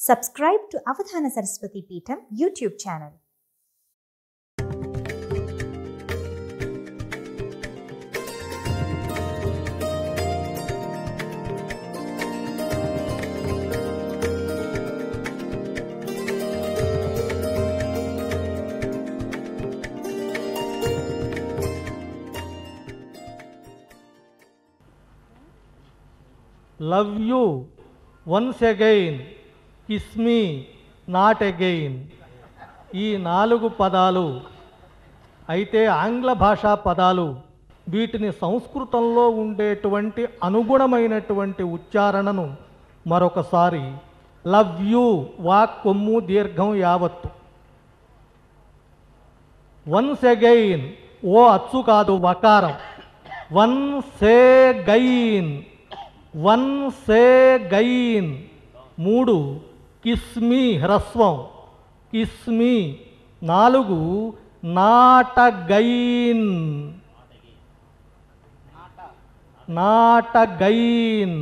Subscribe to Avadhana Saraswati Peetham YouTube channel. Love you once again, kiss me not again. ఈ 4 పదాలు అయితే ఆంగ్ల భాషా పదాలు. వీటిని సంస్కృతంలో ఉండేటువంటి అనుగుణమైనటువంటి ఉచ్చారణను మరొకసారి లవ్ యూ వాక్ కొమ్ము దీర్ఘం యావత్తు. వన్స్ అగైన్ ఓ అచ్చు కాదు వకారం. Once again once again. 3 kiss me హ్రస్వం kiss me. 4 not again not again.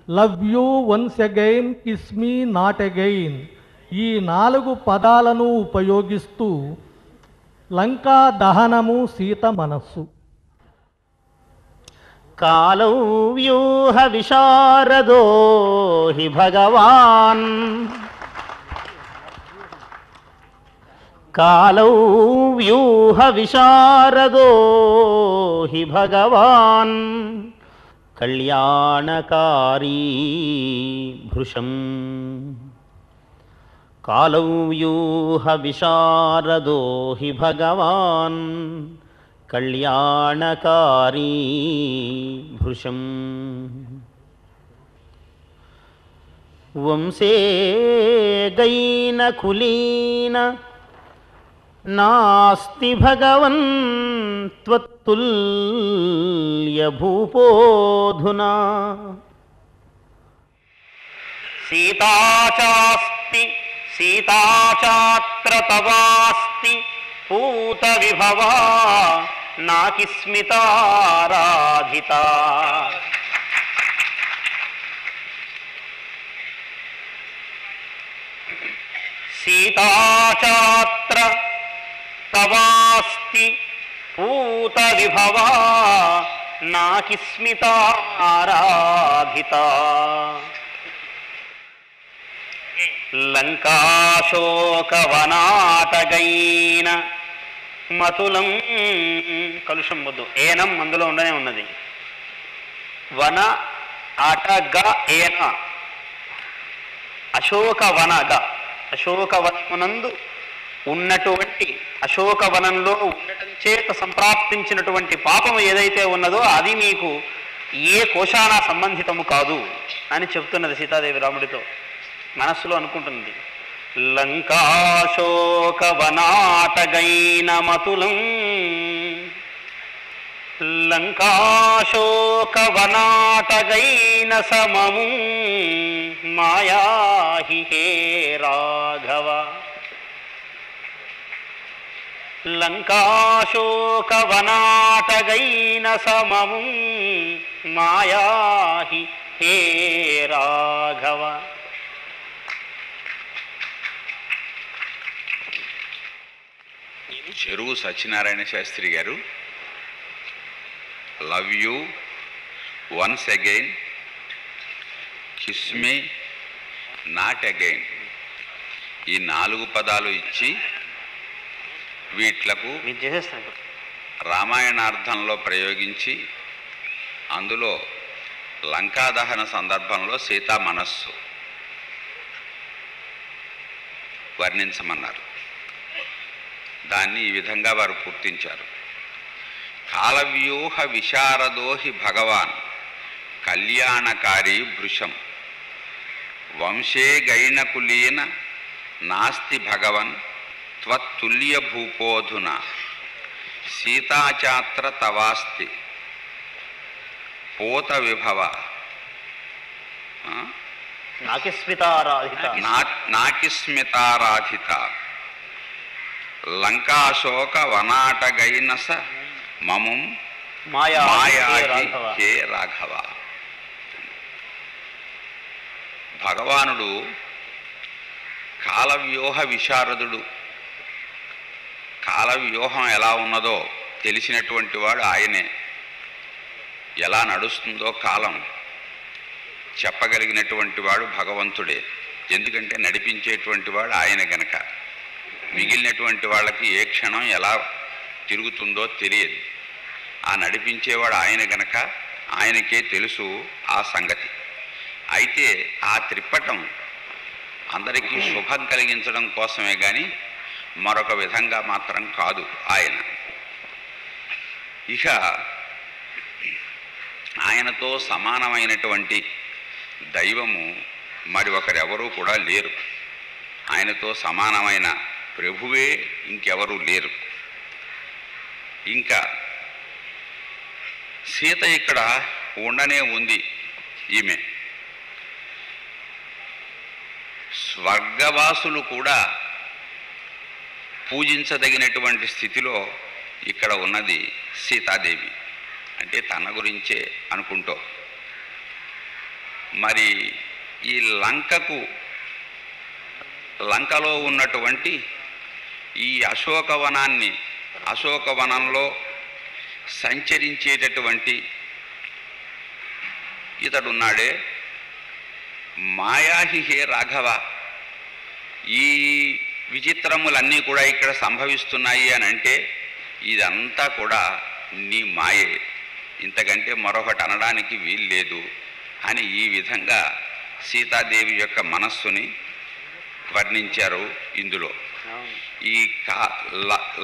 Love you once again kiss me not again. ఈ 4 పదాలను ఉపయోగిస్తూ లంకా దహనము సీత మనస్సు. కాలౌ వ్యూహ విశారదో హి భగవాన్. కాలౌ వ్యూహ విశారదో హి భగవాన్. కళ్యాణకారీ భృశం. కాలౌ వ్యూహ విశారదో హి భగవాన్. కళ్యాణకారీ భృశం. వంశే గైన కులీన నాస్తి భగవన్ త్వత్తుల్య భూపోధునా. సీతా చాస్తి సీతా చాత్ర తవాస్తి పూత విభవా నాకిస్మితారాధిత. సీతా చాత్ర తవాస్తి పూత విభవా నాకిస్మితారాధిత. లంకాశోకవనాటగైన మతులం. కలుషం వద్దు, ఏనం అందులో ఉండనే ఉన్నది. వన అటగ ఏన అశోకవనగ. అశోకవనమునందు ఉన్నటువంటి అశోకవనంలో ఉండటం చేత సంప్రాప్తించినటువంటి పాపము ఏదైతే ఉన్నదో అది మీకు ఏ కోశానా సంబంధితము కాదు అని చెప్తున్నది సీతాదేవి రాముడితో. మనస్సులో అనుకుంటుంది. లంకాశోకవనాటగైన మతులం. లంకాశోకవనాటగైన సమము మాయాహి హే రాఘవ. లంకాశోకవనాటగైన సమము మాయాహి హే రాఘవ. చెరువు సత్యనారాయణ శాస్త్రి గారు love you once again kiss me not again ఈ 4 పదాలు ఇచ్చి వీట్లకు రామాయణార్థంలో ప్రయోగించి అందులో లంకాదహన సందర్భంలో సీతా మనస్సు వర్ణించమన్నారు. దాన్ని ఈ విధంగా వారు పూర్తించారు. కాలవ్యూహ విశారదోహి భగవాన్ కళ్యాణకారీ భృశం. వంశే గైనకులీన నాస్తి భగవన్ త్వత్తుల్య భూపోధున. సీతాచాత్ర తవాస్తి పోత విభవ నాకిస్మితారాధిత. లంకాశోక వనాటగైనస మముం మాయాహి హే రాఘవ. భగవానుడు కాలవ్యూహ విశారదుడు. కాలవ్యూహం ఎలా ఉన్నదో తెలిసినటువంటి వాడు ఆయనే. ఎలా నడుస్తుందో కాలం చెప్పగలిగినటువంటి వాడు భగవంతుడే. ఎందుకంటే నడిపించేటువంటి వాడు ఆయన గనక. మిగిలినటువంటి వాళ్ళకి ఏ క్షణం ఎలా తిరుగుతుందో తెలియదు. ఆ నడిపించేవాడు ఆయన గనక ఆయనకే తెలుసు ఆ సంగతి. అయితే ఆ త్రిప్పటం అందరికీ శుభం కలిగించడం కోసమే కానీ మరొక విధంగా మాత్రం కాదు ఆయన. ఇక ఆయనతో సమానమైనటువంటి దైవము మరి ఒకరెవరూ కూడా లేరు. ఆయనతో సమానమైన ప్రభువే ఇంకెవరూ లేరు. ఇంకా సీత ఇక్కడ ఉండనే ఉంది. ఈమె స్వర్గవాసులు కూడా పూజించదగినటువంటి స్థితిలో ఇక్కడ ఉన్నది సీతాదేవి. అంటే తన గురించే అనుకుంటూ మరి ఈ లంకలో ఉన్నటువంటి ఈ అశోకవనంలో సంచరించేటటువంటి ఇతడున్నాడే మాయాహి హే రాఘవ. ఈ విచిత్రములన్నీ కూడా ఇక్కడ సంభవిస్తున్నాయి అని అంటే ఇదంతా కూడా నీ మాయే, ఇంతకంటే మరొకటి అనడానికి వీల్లేదు అని ఈ విధంగా సీతాదేవి యొక్క మనస్సుని వర్ణించారు ఇందులో. ఈ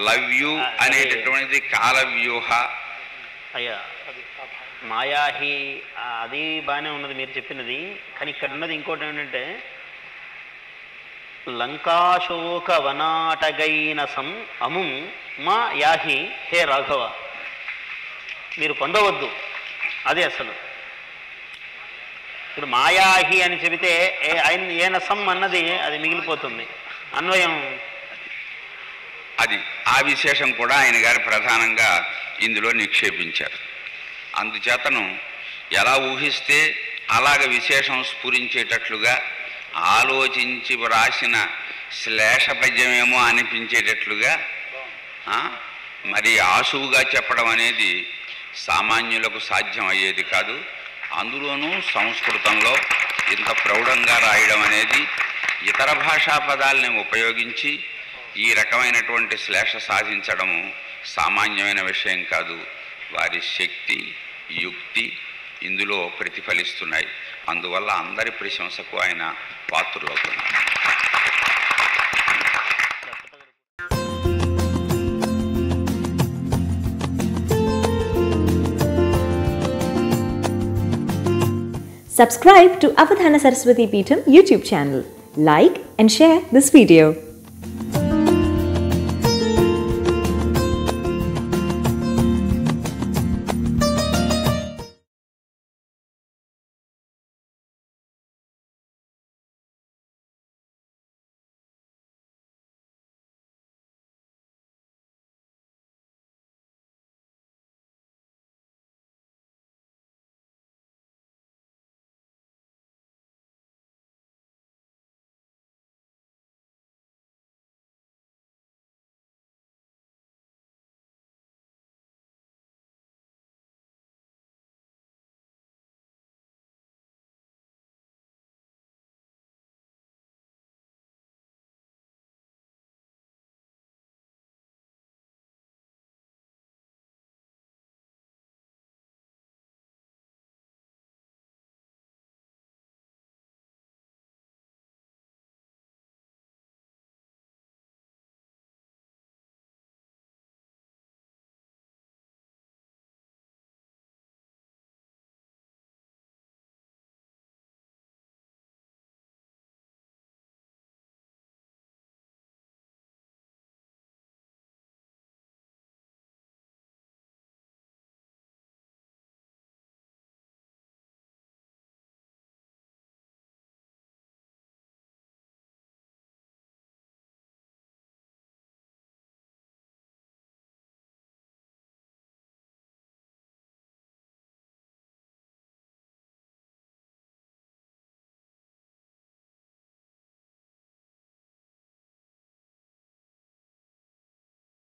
లవ్ యూ అనేటటువంటిది కాలవ్యూహ. అయ్యా మాయాహి అది బాగానే ఉన్నది మీరు చెప్పినది. కానీ ఇక్కడ ఉన్నది ఇంకోటి ఏంటంటే లంకాశోక వనాటగైనసం అముం మా యాహి హే రాఘవ. మీరు పొందవద్దు అదే అసలు. ఇప్పుడు మాయాహి అని చెబితే ఏనసం అన్నది అది మిగిలిపోతుంది అన్వయం. అది ఆ విశేషం కూడా ఆయన గారు ప్రధానంగా ఇందులో నిక్షేపించారు. అందుచేతను ఎలా ఊహిస్తే అలాగ విశేషం స్ఫురించేటట్లుగా ఆలోచించి వ్రాసిన శ్లేష పద్యమేమో అనిపించేటట్లుగా మరి ఆశువుగా చెప్పడం అనేది సామాన్యులకు సాధ్యం అయ్యేది కాదు. అందులోనూ సంస్కృతంలో ఇంత ప్రౌఢంగా రాయడం అనేది, ఇతర భాషా పదాలని ఉపయోగించి ఈ రకమైనటువంటి శ్లేష సాధించడము సామాన్యమైన విషయం కాదు. వారి శక్తి యుక్తి ఇందులో ప్రతిఫలిస్తున్నాయి. అందువల్ల అందరి ప్రశంసకు ఆయన పాత్రులవుతున్నారు. Subscribe to Avadhana Saraswati Peetham YouTube channel. Like and share this video.